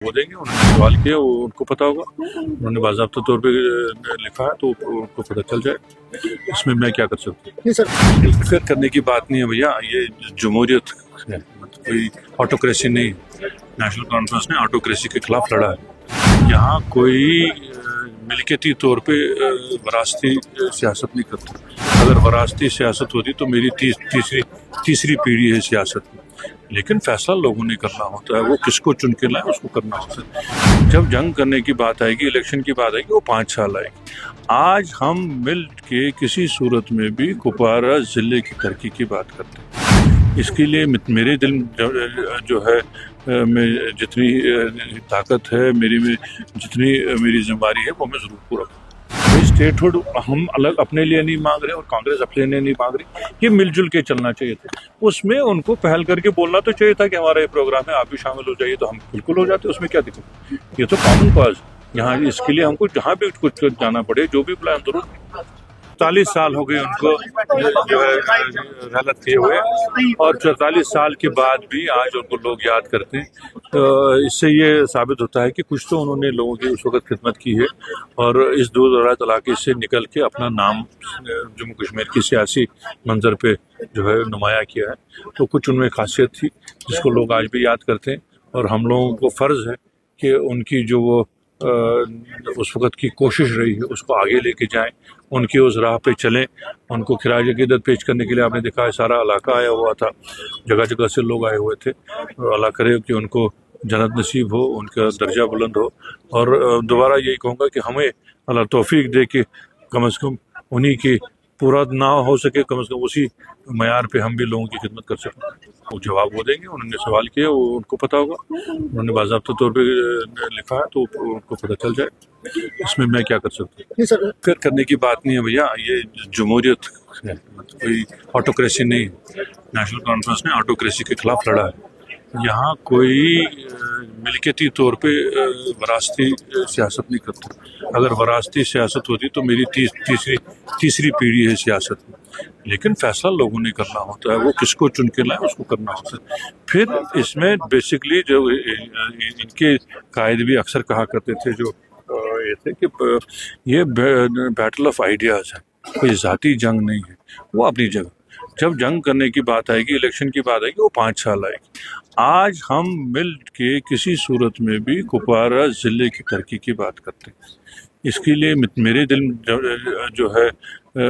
वो देंगे, उन्होंने सवाल किया, वो उनको पता होगा, उन्होंने बाज़ाब्ता तौर पे लिखा है तो उनको पता चल जाए। इसमें मैं क्या कर सकता हूँ? नहीं सर, इंटरफेयर करने की बात नहीं है भैया, ये जमहूरियत है, कोई ऑटोक्रेसी नहीं। नेशनल कॉन्फ्रेंस ने ऑटोक्रेसी के खिलाफ लड़ा है। यहाँ कोई मिलकियती तौर पे वरासती सियासत नहीं करता। अगर वरासती सियासत होती तो मेरी तीसरी पीढ़ी है सियासत में, लेकिन फैसला लोगों ने करना होता है, वो किसको चुन के लाए उसको करना होता है। जब जंग करने की बात आएगी, इलेक्शन की बात आएगी, वो 5 साल आएगी। आज हम मिल के किसी सूरत में भी कुपवारा ज़िले की तरक्की की बात करते हैं। इसके लिए मेरे दिल जो है में जितनी ताकत है, मेरी में जितनी मेरी जिम्मेदारी है, वो मैं ज़रूर पूरा करूँ। स्टेटहुड हम अलग अपने लिए नहीं मांग रहे और कांग्रेस अपने लिए नहीं मांग रही, ये मिलजुल के चलना चाहिए था। उसमें उनको पहल करके बोलना तो चाहिए था कि हमारा ये प्रोग्राम है, आप भी शामिल हो जाइए, तो हम बिल्कुल हो जाते, उसमें क्या दिक्कत। ये तो कॉमन कॉज यहाँ, इसके लिए हमको जहाँ भी कुछ जाना पड़े, जो भी प्लान जरूर। 44 साल हो गए उनको जो है गलत किए हुए, और 44 साल के बाद भी आज उनको लोग याद करते हैं। तो इससे ये साबित होता है कि कुछ तो उन्होंने लोगों की उस वक्त खिदमत की है, और इस दूर दराज इलाके से निकल के अपना नाम जम्मू कश्मीर की सियासी मंजर पे जो है नुमाया किया है। तो कुछ उनमें खासियत थी जिसको लोग आज भी याद करते हैं, और हम लोगों को फ़र्ज़ है कि उनकी जो वो उस वक़्त की कोशिश रही है उसको आगे लेके जाएं, उनकी उस राह पे चलें। उनको खिराज अक़ीदत पेश करने के लिए आपने देखा है सारा इलाका आया हुआ था, जगह जगह से लोग आए हुए थे। और अल्लाह करे कि उनको जन्नत नसीब हो, उनका दर्जा बुलंद हो। और दोबारा यही कहूँगा कि हमें अल्लाह तौफीक दे के कम से कम उन्हीं की पूरा ना हो सके, कम से कम उसी मयार पे हम भी लोगों की खिदमत कर सकें। वो जवाब वो देंगे, उन्होंने सवाल किया, वो उनको पता होगा, उन्होंने बाज़ाब्ता तौर पे लिखा है तो उनको पता चल जाए। इसमें मैं क्या कर सकता हूँ? नहीं सर, फिर करने की बात नहीं है भैया, ये जमहूरियत है, कोई ऑटोक्रेसी नहीं। नेशनल कॉन्फ्रेंस ने ऑटोक्रेसी के खिलाफ लड़ा है। यहाँ कोई मिलकियती तौर पे वरासती सियासत नहीं करता। अगर वरासती सियासत होती तो मेरी तीसरी पीढ़ी है सियासत में, लेकिन फैसला लोगों ने करना होता है, वो किसको चुन के लाए उसको करना होता है। फिर इसमें बेसिकली जो इनके कायद भी अक्सर कहा करते थे, जो ये थे कि ये बैटल ऑफ आइडियाज़ है, कोई ज़ाती जंग नहीं है। वो अपनी जगह, जब जंग करने की बात आएगी, इलेक्शन की बात आएगी, वो 5 साल आएगी। आज हम मिल के किसी सूरत में भी कुपवारा ज़िले की तरक्की की बात करते हैं। इसके लिए मेरे दिल जो है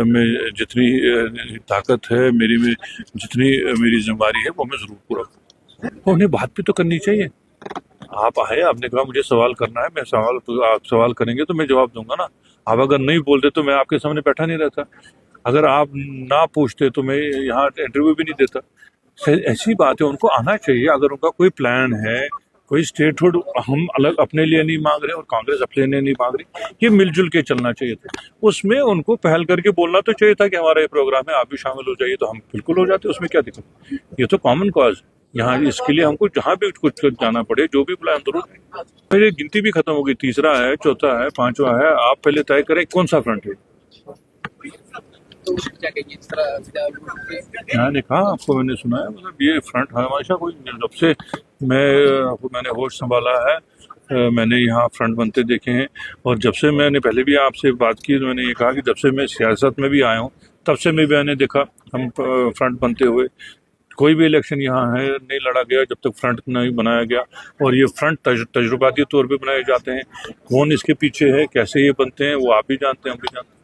में जितनी ताकत है, मेरी में जितनी मेरी जिम्मेदारी है, वो मैं ज़रूर पूरा करूँ। उन्हें बात भी तो करनी चाहिए। आप आए, आपने कहा मुझे सवाल करना है, मैं आप सवाल करेंगे तो मैं जवाब दूंगा ना। आप अगर नहीं बोलते तो मैं आपके सामने बैठा नहीं रहता। अगर आप ना पूछते तो मैं यहाँ इंटरव्यू भी नहीं देता। ऐसी बात है, उनको आना चाहिए। अगर उनका कोई प्लान है, कोई स्टेटहुड हम अलग अपने लिए नहीं मांग रहे और कांग्रेस अपने लिए नहीं मांग रही, ये मिलजुल के चलना चाहिए था। उसमें उनको पहल करके बोलना तो चाहिए था कि हमारा ये प्रोग्राम है, आप भी शामिल हो जाइए, तो हम बिल्कुल हो जाते, उसमें क्या दिक्कत। ये तो कॉमन कॉज यहाँ, इसके लिए हमको जहाँ भी कुछ जाना पड़े, जो भी प्लान जरूर। मेरी गिनती भी खत्म हो गई, तीसरा है, चौथा है, 5वां है। आप पहले तय करें कौन सा फ्रंट है। मैंने कहा आपको, मैंने सुना है, मतलब ये फ्रंट हमेशा कोई, जब से मैंने होश संभाला है, मैंने यहाँ फ्रंट बनते देखे हैं। और जब से मैंने पहले भी आपसे बात की तो मैंने ये कहा कि जब से मैं सियासत में भी आया हूँ, तब से मैंने देखा हम फ्रंट बनते हुए। कोई भी इलेक्शन यहाँ है नहीं लड़ा गया जब तक फ्रंट नहीं बनाया गया। और ये फ्रंट तजुर्बाती तौर पे बनाए जाते हैं। कौन इसके पीछे है, कैसे ये बनते हैं, वो आप भी जानते हैं, हम भी जानते हैं।